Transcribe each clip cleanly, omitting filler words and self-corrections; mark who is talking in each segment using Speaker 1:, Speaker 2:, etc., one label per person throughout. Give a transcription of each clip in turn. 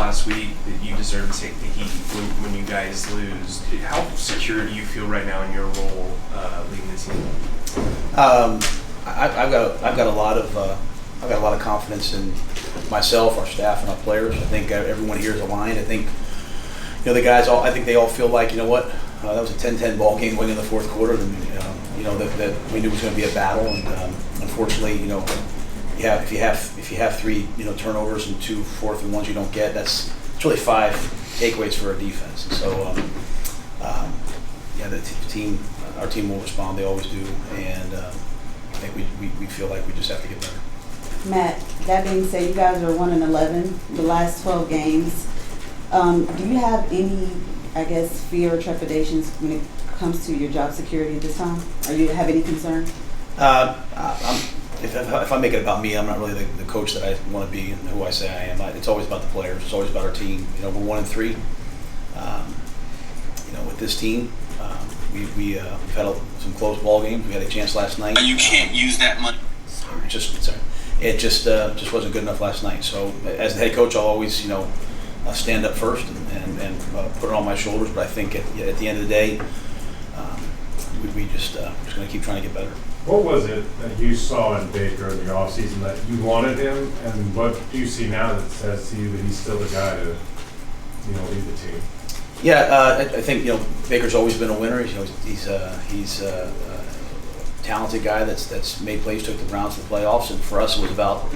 Speaker 1: last week that you deserve to take the heat when you guys lose. How secure do you feel right now in your role leading the team?
Speaker 2: I've got a lot of confidence in myself, our staff, and our players. I think everyone here is aligned. I think the guys I think they all feel like that was a 10-10 ball game going in the fourth quarter, and that we knew it was going to be a battle. And unfortunately, if you have three turnovers and 2 4th and 1s you don't get, it's really 5 takeaways for our defense. And so our team will respond. They always do, and I think we feel like we just have to get better.
Speaker 3: Matt, that being said, you guys are 1-11 the last 12 games. Do you have any, fear or trepidations when it comes to your job security at this time? Or you have any concern?
Speaker 2: If I make it about me, I'm not really the coach that I want to be and who I say I am. It's always about the players. It's always about our team. We're 1-3. With this team, we've had some close ball games. We had a chance last night.
Speaker 4: You can't use that money.
Speaker 2: It just wasn't good enough last night. So as the head coach, I'll always stand up first and put it on my shoulders. But I think at the end of the day, we're just going to keep trying to get better.
Speaker 5: What was it that you saw in Baker in the offseason that you wanted him, and what do you see now that says to you that he's still the guy to lead the team?
Speaker 2: Yeah, I think Baker's always been a winner. He's a talented guy that's made plays, took the Browns to the playoffs, and for us it was about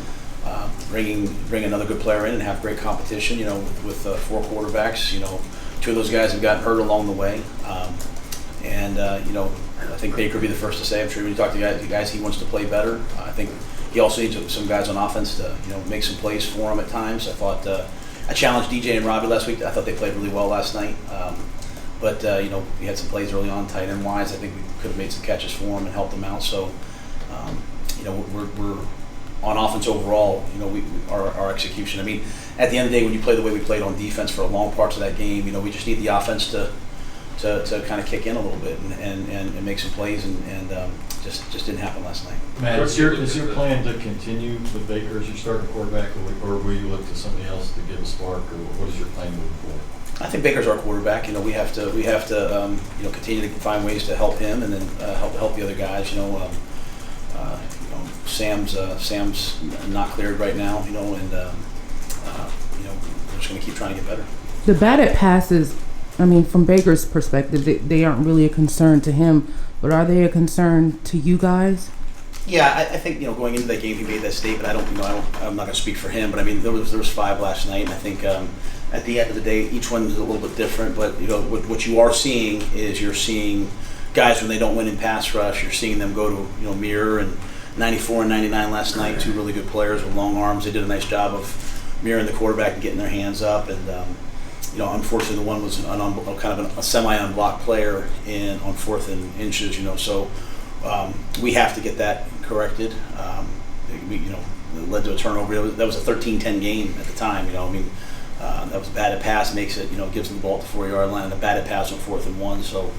Speaker 2: bring another good player in and have great competition. With 4 quarterbacks, 2 of those guys have gotten hurt along the way, and I think Baker would be the first to say. I'm sure when you talk to the guys, he wants to play better. I think he also needs some guys on offense to make some plays for him at times. I thought I challenged DJ and Robbie last week. I thought they played really well last night. But we had some plays early on, tight end wise. I think we could have made some catches for him and helped him out. So, we're on offense overall. Our execution. I mean, at the end of the day, when you play the way we played on defense for long parts of that game, we just need the offense to kind of kick in a little bit and make some plays, and just didn't happen last night.
Speaker 6: Matt, is your plan to continue with Baker as your starting quarterback, or will you look to somebody else to give a spark, or what is your plan moving forward?
Speaker 2: I think Baker's our quarterback. We have to continue to find ways to help him, and then help the other guys. Sam's not cleared right now. And we're just going to keep trying to get better.
Speaker 7: The batted passes, from Baker's perspective, they aren't really a concern to him, but are they a concern to you guys?
Speaker 2: Yeah, I think going into that game he made that statement. I'm not going to speak for him, but there was 5 last night, and I think at the end of the day each one is a little bit different. But what you are seeing is you're seeing guys when they don't win in pass rush, you're seeing them go to Mirror and 94 and 99 last night. 2 really good players with long arms. They did a nice job of mirroring the quarterback and getting their hands up. And unfortunately, the one was kind of a semi-unblocked player on 4th and inches. So we have to get that corrected. It led to a turnover. That was a 13-10 game at the time. That was a batted pass, makes it, gives them the ball at the 4-yard line, and a batted pass on 4th and 1. So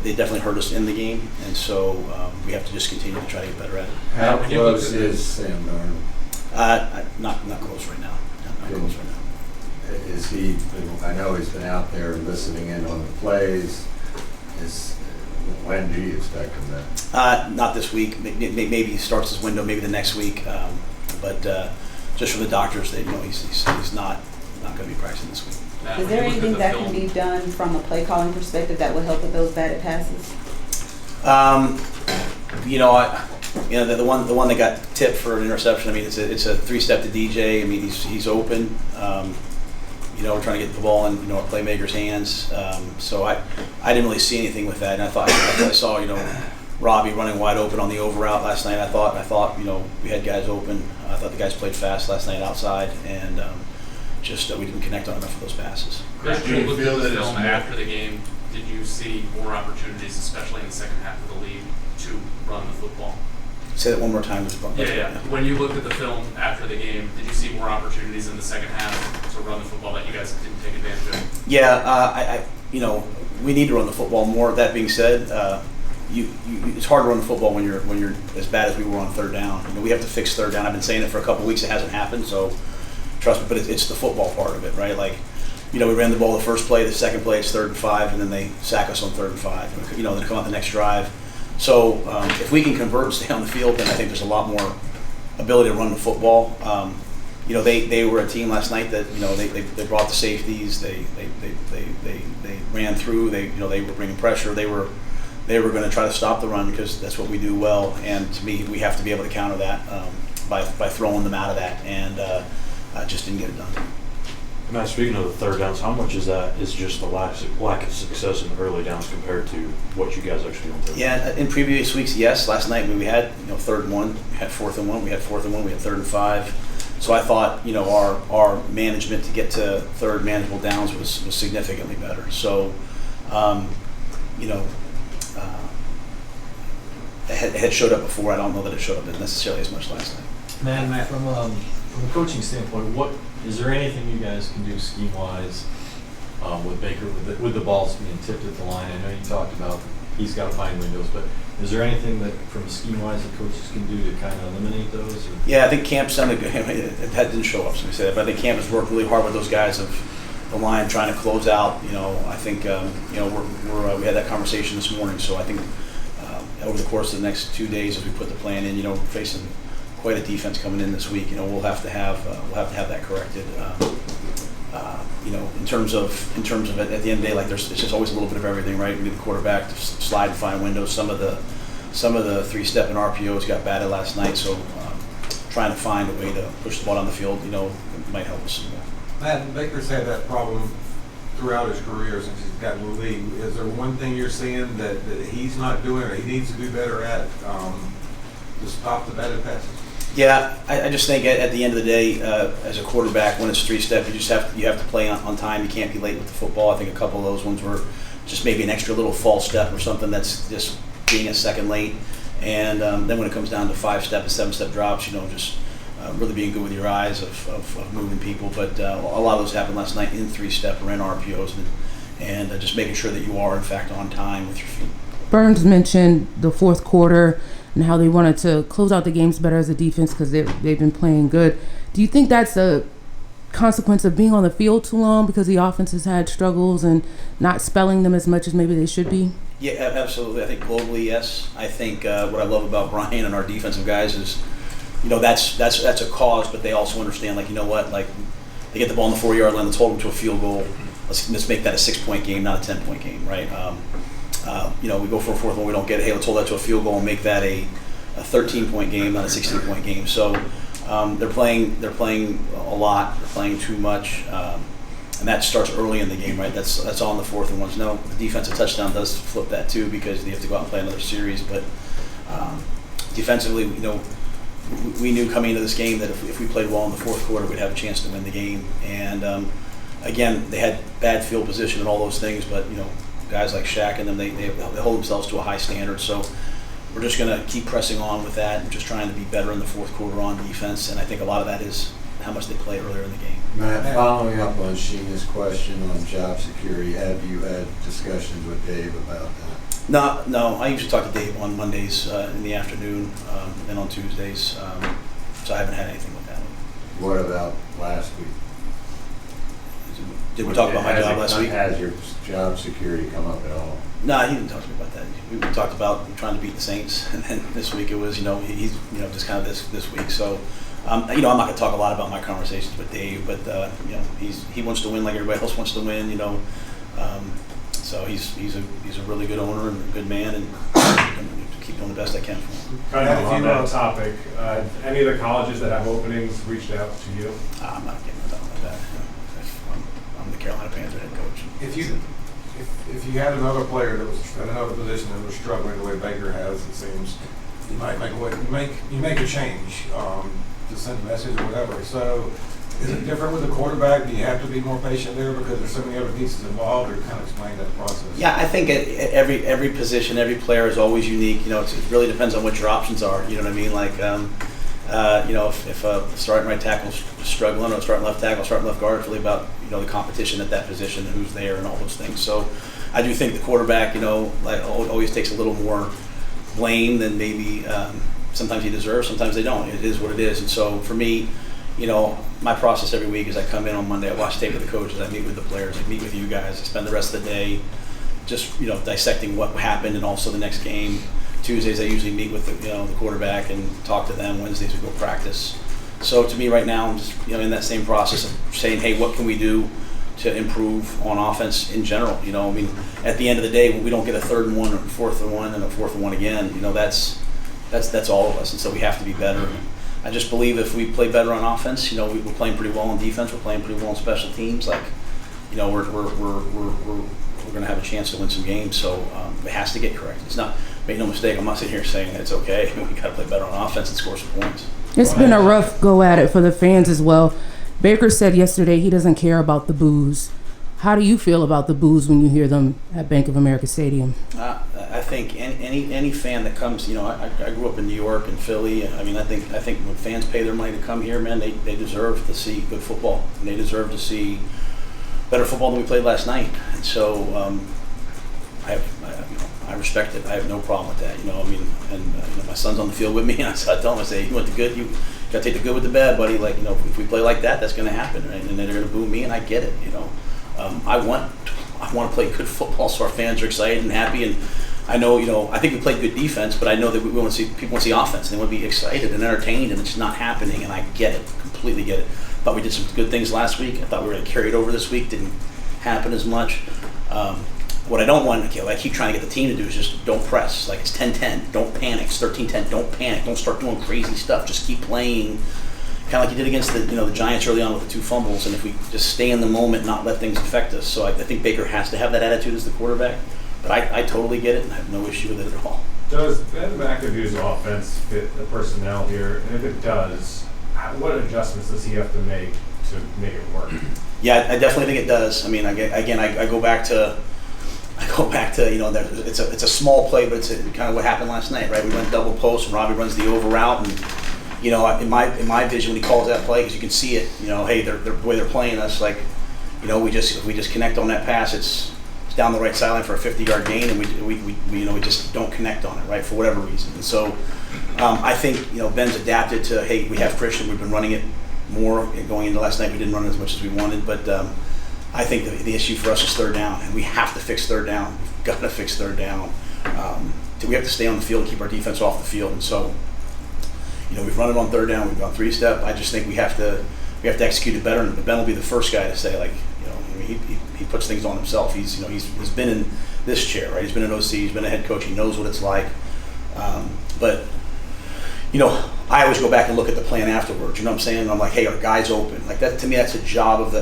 Speaker 2: they definitely hurt us in the game, and so we have to just continue to try to get better at it.
Speaker 8: How close is Sam Darnold?
Speaker 2: Not close right now. Not close right now.
Speaker 8: Is he? I know he's been out there listening in on the plays. When do you expect him to?
Speaker 2: Not this week. Maybe he starts his window. Maybe the next week. But just from the doctors, he's not going to be practicing this week.
Speaker 3: Is there anything that can be done from a play calling perspective that will help with those batted passes?
Speaker 2: The one that got tipped for an interception. It's a 3-step to DJ. He's open. We're trying to get the ball in our playmakers' hands. So I didn't really see anything with that. And I saw Robbie running wide open on the over route last night. I thought we had guys open. I thought the guys played fast last night outside, and we didn't connect on enough of those passes.
Speaker 9: Chris, do you feel that film after the game, did you see more opportunities, especially in the second half of the league, to run the football?
Speaker 2: Say that one more time.
Speaker 9: Yeah. When you looked at the film after the game, did you see more opportunities in the second half to run the football that you guys didn't take advantage of?
Speaker 2: Yeah, we need to run the football more. That being said, it's hard to run the football when you're as bad as we were on 3rd down. We have to fix 3rd down. I've been saying it for a couple of weeks. It hasn't happened. So trust me, but it's the football part of it, right? Like, we ran the ball the first play, the second play it's 3rd and 5, and then they sack us on 3rd and 5. Then come out the next drive. So if we can convert and stay on the field, then I think there's a lot more ability to run the football. They were a team last night that they brought the safeties, they ran through, they were bringing pressure, they were going to try to stop the run because that's what we do well. And to me, we have to be able to counter that by throwing them out of that, and just didn't get it done.
Speaker 4: Matt, speaking of the third downs, how much is that is just the lack of success in the early downs compared to what you guys actually do on third?
Speaker 2: Yeah, in previous weeks, yes. Last night we had 3rd and 1, we had 4th and 1, we had 4th and 1, we had 3rd and 5. So I thought our management to get to third manageable downs was significantly better. So it had showed up before. I don't know that it showed up necessarily as much last night.
Speaker 6: Matt, from a coaching standpoint, what is there anything you guys can do scheme-wise with Baker, with the balls being tipped at the line? I know you talked about he's got to find windows, but is there anything that, from scheme-wise, that coaches can do to kind of eliminate those? Or? Yeah,
Speaker 2: I think Camp's done a good. That didn't show up, so we say that, but I think Camp has worked really hard with those guys of the line trying to close out. I think we had that conversation this morning, so I think over the course of the next 2 days, as we put the plan in, facing quite a defense coming in this week, we'll have to have that corrected. In terms of it, at the end of the day, like it's just always a little bit of everything, right? We need the quarterback to slide and find windows. Some of the 3-step and RPOs got batted last night, so trying to find a way to push the ball down the field, might help us some more.
Speaker 10: Matt, Baker's had that problem throughout his career since he's gotten to the league. Is there one thing you're seeing that he's not doing or he needs to do better at to stop the batted passes?
Speaker 2: Yeah, I just think at the end of the day, as a quarterback, when it's 3-step, you have to play on time. You can't be late with the football. I think a couple of those ones were just maybe an extra little false step or something that's just being a second late. And then when it comes down to 5-step and 7-step drops, just really being good with your eyes of moving people. But a lot of those happened last night in 3-step or in RPOs, and just making sure that you are in fact on time with your feet.
Speaker 7: Burns mentioned the fourth quarter and how they wanted to close out the games better as a defense because they've been playing good. Do you think that's a consequence of being on the field too long because the offense has had struggles and not spelling them as much as maybe they should be?
Speaker 2: Yeah, absolutely. I think globally, yes. I think what I love about Brian and our defensive guys is, that's a cause, but they also understand, like, like they get the ball on the 4-yard line, let's hold them to a field goal. Let's make that a 6-point game, not a 10-point game, right? We go for a fourth one, we don't get it. Hey, let's hold that to a field goal and make that a 13-point game, not a 16-point game. So they're playing a lot. They're playing too much, and that starts early in the game, right? That's all in the 4th and 1s. No, the defensive touchdown does flip that too because they have to go out and play another series. But defensively, we knew coming into this game that if we played well in the 4th quarter, we'd have a chance to win the game. And again, they had bad field position and all those things, but guys like Shaq and them, they hold themselves to a high standard. So we're just going to keep pressing on with that and just trying to be better in the 4th quarter on defense. And I think a lot of that is how much they play earlier in the game.
Speaker 8: Matt, following up on Sheena's question on job security, have you had discussions with Dave about that?
Speaker 2: No. I usually talk to Dave on Mondays in the afternoon and on Tuesdays. So I haven't had anything with that.
Speaker 8: What about last week?
Speaker 2: Did we talk about my job last week?
Speaker 8: Has your job security come up at all?
Speaker 2: No, he didn't talk to me about that. We talked about trying to beat the Saints, and then this week it was, he's, just kind of this week. So, I'm not going to talk a lot about my conversations with Dave, but he wants to win like everybody else wants to win, So he's a really good owner and a good man, and I'm going to keep doing the best I can for him.
Speaker 5: Kind of on that topic, any of the colleges that have openings reached out to you?
Speaker 2: I'm not getting involved like that. I'm the Carolina Panthers head coach.
Speaker 10: If you had another player that was at another position that was struggling the way Baker has, it seems, you might make a change to send a message or whatever. So is it different with the quarterback? Do you have to be more patient there because there's so many other pieces involved, or kind of explain that process?
Speaker 2: Yeah, I think at every position, every player is always unique. It really depends on what your options are. You know what I mean? Like, if a starting right tackle is struggling, or starting left tackle, starting left guard, it's really about the competition at that position, and who's there, and all those things. So I do think the quarterback, always takes a little more blame than maybe sometimes he deserves. Sometimes they don't. It is what it is. And so for me, my process every week is I come in on Monday, I watch tape with the coaches, I meet with the players, I meet with you guys, I spend the rest of the day just, dissecting what happened and also the next game. Tuesdays, I usually meet with the quarterback and talk to them. Wednesdays, we go practice. So to me right now, I'm just, in that same process of saying, hey, what can we do to improve on offense in general? At the end of the day, when we don't get a 3rd and 1 or 4th and 1 and a 4th and 1 again, that's all of us. And so we have to be better. I just believe if we play better on offense, we're playing pretty well on defense. We're playing pretty well on special teams. We're going to have a chance to win some games. So it has to get corrected. It's not. Make no mistake. I'm not sitting here saying it's okay. We got to play better on offense and score some points.
Speaker 7: It's been a rough go at it for the fans as well. Baker said yesterday he doesn't care about the boos. How do you feel about the boos when you hear them at Bank of America Stadium?
Speaker 2: I think any fan that comes, I grew up in New York and Philly. I think when fans pay their money to come here, man, they deserve to see good football, and they deserve to see better football than we played last night. And so I respect it. I have no problem with that. My son's on the field with me, and I tell him, I say, you want the good, you got to take the good with the bad, buddy. If we play like that, that's going to happen, right? And then they're going to boo me, and I get it. I want to play good football, so our fans are excited and happy. And I know, I think we played good defense, but I know that we want to see people want to see offense. And they want to be excited and entertained, and it's not happening. And I get it, completely get it. Thought we did some good things last week. I thought we were going to carry it over this week. Didn't happen as much. What I don't want, I keep trying to get the team to do is just don't press. It's 10-10. Don't panic. It's 13-10. Don't panic. Don't start doing crazy stuff. Just keep playing, kind of like you did against the Giants early on with the 2 fumbles. And if we just stay in the moment, not let things affect us. So I think Baker has to have that attitude as the quarterback. But I totally get it, and I have no issue with it at all.
Speaker 5: Does Ben McAdoo's offense fit the personnel here? And if it does, what adjustments does he have to make it work?
Speaker 2: Yeah, I definitely think it does. I go back to it's a small play, but it's kind of what happened last night, right? We went double post, and Robbie runs the over route, and in my vision when he calls that play, because you can see it, hey, the way they're playing us, if we just connect on that pass, it's down the right sideline for a 50-yard gain, and we just don't connect on it, right, for whatever reason. And so I think Ben's adapted to, hey, we have Christian, we've been running it more. Going into last night, we didn't run it as much as we wanted, but I think the issue for us is 3rd down, and we have to fix 3rd down. We've got to fix 3rd down. We have to stay on the field and keep our defense off the field. And so, we've run it on 3rd down. We've gone 3-step. I just think we have to execute it better. And Ben will be the first guy to say, he puts things on himself. He's been in this chair, right? He's been an OC. He's been a head coach. He knows what it's like. But I always go back and look at the plan afterwards. You know what I'm saying? And I'm like, hey, are guys open? That to me, that's the job of the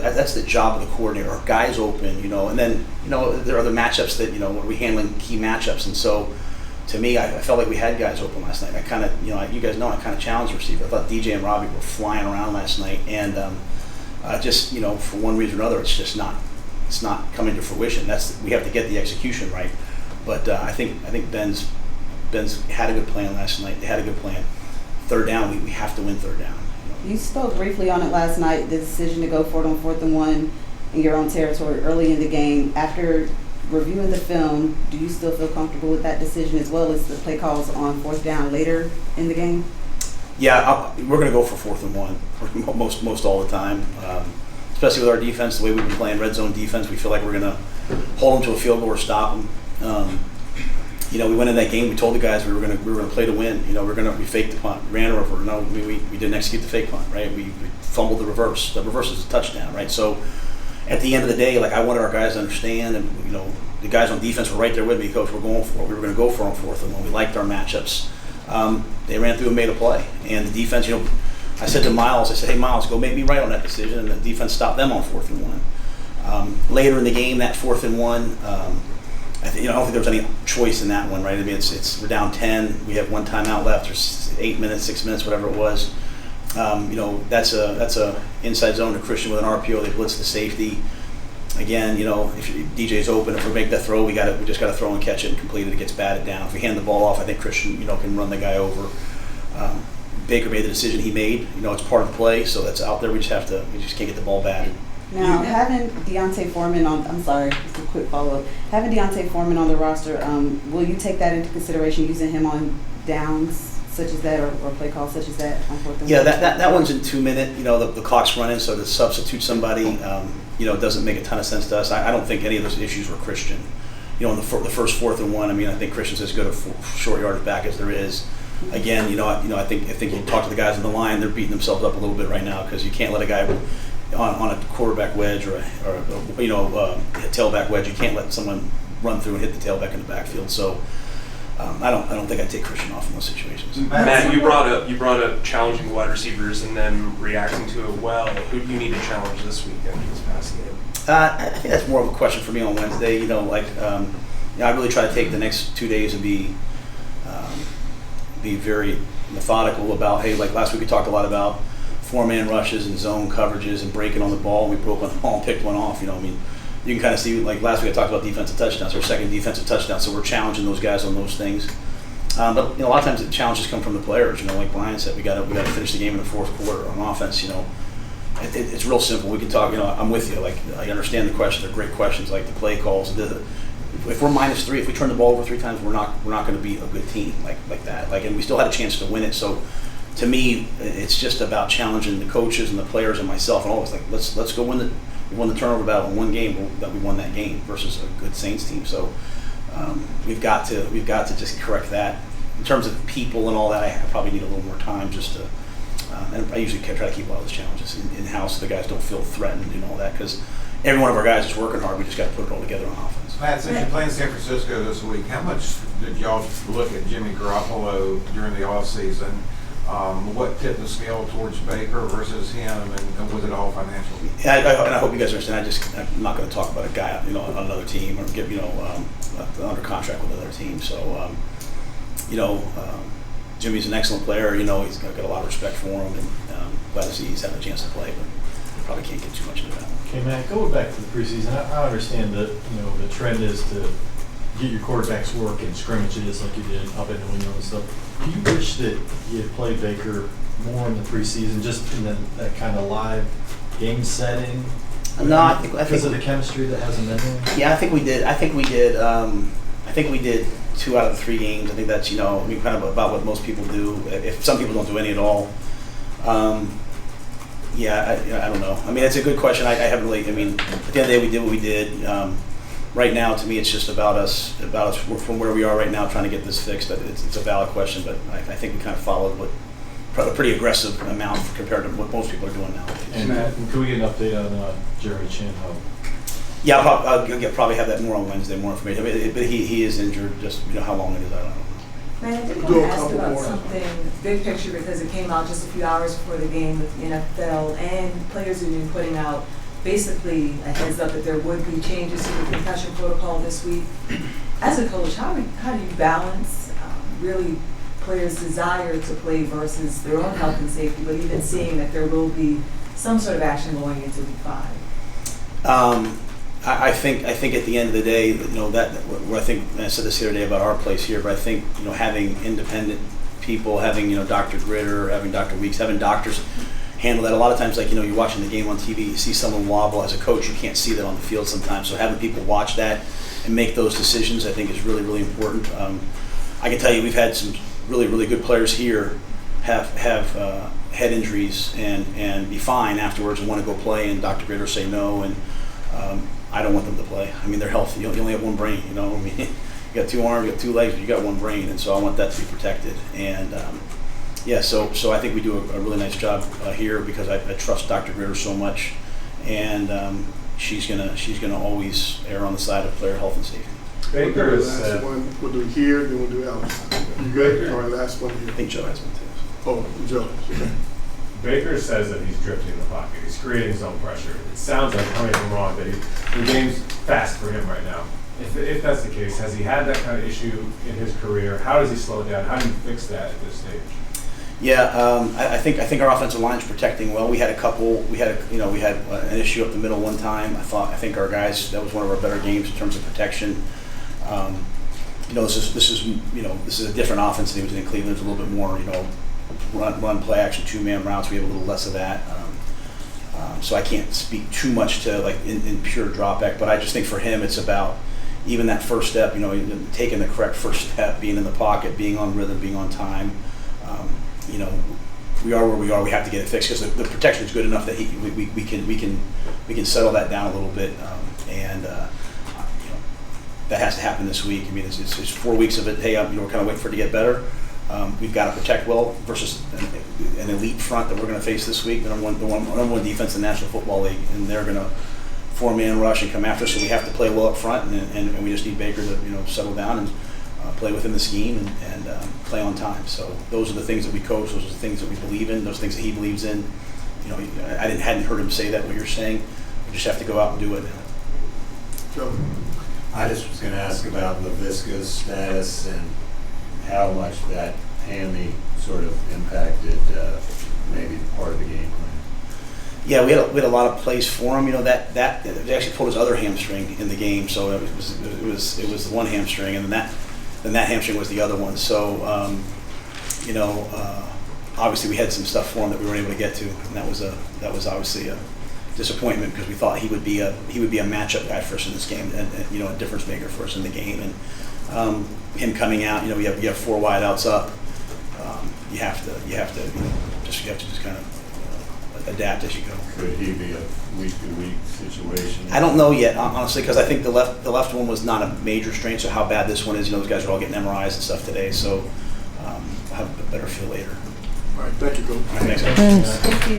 Speaker 2: coordinator. Are guys open? And then there are other matchups that when we handling key matchups. And so, to me, I felt like we had guys open last night. I kind of you guys know I kind of challenged the receiver. I thought DJ and Robbie were flying around last night, and for one reason or another, it's not coming to fruition. We have to get the execution right. But I think Ben's had a good plan last night. They had a good plan. 3rd down, we have to win 3rd down.
Speaker 3: You spoke briefly on it last night, the decision to go for it on 4th and 1 in your own territory early in the game. After reviewing the film, do you still feel comfortable with that decision as well as the play calls on 4th down later in the game?
Speaker 2: Yeah, we're going to go for 4th and 1 most all the time, especially with our defense, the way we've been playing red zone defense. We feel like we're going to hold them to a field goal or stop them. We went in that game. We told the guys we were going to play to win. We faked the punt, ran over. No, we didn't execute the fake punt, right? We fumbled the reverse. The reverse is a touchdown, right? So at the end of the day, I wanted our guys to understand, and the guys on defense were right there with me. Coach, we're going for it. We were going to go for it on 4th and 1. We liked our matchups. They ran through and made a play, and the defense. I said to Miles, hey Miles, go make me right on that decision, and the defense stopped them on 4th and 1. Later in the game, that 4th and 1. I don't think there was any choice in that one, right? We're down 10. We have 1 timeout left, or 8 minutes, 6 minutes, whatever it was. That's a inside zone to Christian with an RPO. They blitz the safety. Again, if DJ's open, if we make that throw, we just got to throw and catch it and complete it. It gets batted down. If we hand the ball off, I think Christian, can run the guy over. Baker made the decision he made. It's part of the play, so that's out there. We just can't get the ball batted.
Speaker 3: Now, having Deontay Foreman just a quick follow-up. Having Deontay Foreman on the roster, will you take that into consideration, using him on downs such as that or play calls such as that on 4th and 1?
Speaker 2: Yeah, that one's in 2 minute. You know, the clock's running, so to substitute somebody, you know, doesn't make a ton of sense to us. I don't think any of those issues were Christian. You know, in the first 4th and 1, I mean, I think Christian's as good a short yardage back as there is. Again, I think you talk to the guys on the line, they're beating themselves up a little bit right now because you can't let a guy on a quarterback wedge or a tailback wedge. You can't let someone run through and hit the tailback in the backfield. So I don't think I'd take Christian off in those situations.
Speaker 1: Matt, you brought up challenging the wide receivers and them reacting to it well. Who do you need to challenge this weekend in this past game?
Speaker 2: I think that's more of a question for me on Wednesday. You know, I really try to take the next 2 days and be very methodical about, hey, like last week we talked a lot about 4-man rushes and zone coverages and breaking on the ball. We broke on the ball and picked one off. You know, I mean, you can kind of see, like last week I talked about defensive touchdowns, our second defensive touchdown, so we're challenging those guys on those things. But you know, a lot of times the challenges come from the players. You know, like Brian said, we got to finish the game in the 4th quarter on offense. You know, it's real simple. We can talk. You know, I'm with you. Like I understand the questions. They're great questions. Like the play calls. If we're -3, if we turn the ball over 3 times, we're not going to beat a good team like that. Like, and we still had a chance to win it. So, to me, it's just about challenging the coaches and the players and myself. And always like, let's go win the turnover battle in one game that we won that game versus a good Saints team. So, we've got to just correct that. In terms of people and all that, I probably need a little more time just to. And I usually try to keep all those challenges in house so the guys don't feel threatened and all that because every one of our guys is working hard. We just got to put it all together on offense.
Speaker 10: Matt, since you're playing San Francisco this week, how much did y'all look at Jimmy Garoppolo during the offseason? What tipped the scale towards Baker versus him, and was it all financial?
Speaker 2: Yeah, and I hope you guys understand. I'm not going to talk about a guy, you know, on another team or give, you know, under contract with another team. So, you know, Jimmy's an excellent player. You know, he's got a lot of respect for him, and glad to see he's having a chance to play. But probably can't get too much into that.
Speaker 6: Okay, Matt, going back to the preseason, I understand that, you know, the trend is to get your quarterbacks work and scrimmages like you did up in New England and stuff. Do you wish that you had played Baker more in the preseason, just in that kind of live game setting?
Speaker 2: No, I think
Speaker 6: because of the chemistry that hasn't been there.
Speaker 2: Yeah, I think we did. I think we did 2 out of the 3 games. I think that's, you know, I mean, kind of about what most people do. If some people don't do any at all. Yeah, I don't know. I mean, it's a good question. I haven't really. I mean, at the end of the day, we did what we did. Right now, to me, it's just about us from where we are right now, trying to get this fixed. It's a valid question, but I think we kind of followed a pretty aggressive amount compared to what most people are doing nowadays.
Speaker 6: And can we get an update on Jerry Chin?
Speaker 2: Yeah, I'll probably have that more on Wednesday, more information. I mean, but he is injured. Just, you know, how long it is, I don't know.
Speaker 11: Man, I did want to ask about something big picture because it came out just a few hours before the game with the NFL and players have been putting out basically a heads up that there would be changes to the concussion protocol this week. As a coach, how do you balance really players' desire to play versus their own health and safety, but even seeing that there will be some sort of action going into week 5?
Speaker 2: I think at the end of the day, you know, that where I think, and I said this the other day about our place here, but I think, you know, having independent people, having, you know, Dr. Gritter, having Dr. Weeks, having doctors handle that. A lot of times, like, you know, you're watching the game on TV, you see someone wobble. As a coach, you can't see that on the field sometimes. So having people watch that and make those decisions, I think, is really, really important. I can tell you, we've had some really, really good players here have head injuries and be fine afterwards and want to go play, and Dr. Gritter say no, and I don't want them to play. I mean, they're healthy. You only have one brain, you know. I mean, you got 2 arms, you got 2 legs, but you got one brain, and so I want that to be protected. And yeah, so I think we do a really nice job here because I trust Dr. Gritter so much, and she's gonna always err on the side of player health and safety.
Speaker 5: Baker is
Speaker 12: last one. We'll do here, then we'll do outside. You good? All right, last one here.
Speaker 2: I think Joe has one too.
Speaker 12: Oh, Joe. Okay.
Speaker 5: Baker says that he's drifting in the pocket. He's creating his own pressure. It sounds like, tell me if I'm wrong, that the game's fast for him right now. If that's the case, has he had that kind of issue in his career? How does he slow it down? How do you fix that at this stage?
Speaker 2: Yeah, I think our offensive line is protecting well. We had an issue up the middle one time. I think our guys, that was one of our better games in terms of protection. You know, this is a different offense than he was in Cleveland. It's a little bit more, you know, run play action 2-man routes. We have a little less of that. So I can't speak too much to like in pure drop back, but I just think for him it's about even that first step, you know, taking the correct first step, being in the pocket, being on rhythm, being on time. you know, we are where we are. We have to get it fixed because the protection is good enough that we can settle that down a little bit, and you know, that has to happen this week. I mean, it's 4 weeks of it. Hey, you know, we're kind of waiting for it to get better. We've got to protect well versus an elite front that we're going to face this week. The number one defense in the National Football League, and they're going to 4-man rush and come after us. So we have to play well up front, and we just need Baker to settle down and play within the scheme and play on time. So those are the things that we coach. Those are the things that we believe in. Those things that he believes in. You know, hadn't heard him say that. What you're saying, we just have to go out and do it.
Speaker 12: Joe?
Speaker 8: I just was going to ask about LaVisca's status and how much that hammy sort of impacted maybe part of the game plan.
Speaker 2: Yeah, we had a lot of plays for him. You know, that they actually pulled his other hamstring in the game, so it was the one hamstring, and then that hamstring was the other one. So you know, obviously we had some stuff for him that we weren't able to get to, and that was obviously a disappointment because we thought he would be a matchup guy for us in this game, and you know, a difference maker for us in the game. And him coming out, you know, you have 4 wideouts up. You have to just kind of adapt as you go.
Speaker 8: Could he be a week-to-week situation?
Speaker 2: I don't know yet, honestly, because I think the left one was not a major strain. So how bad this one is, you know, those guys are all getting MRIs and stuff today. So I'll have a better feel later.
Speaker 12: All right, thank you, Coach.
Speaker 2: All right, thanks.
Speaker 3: Thank you.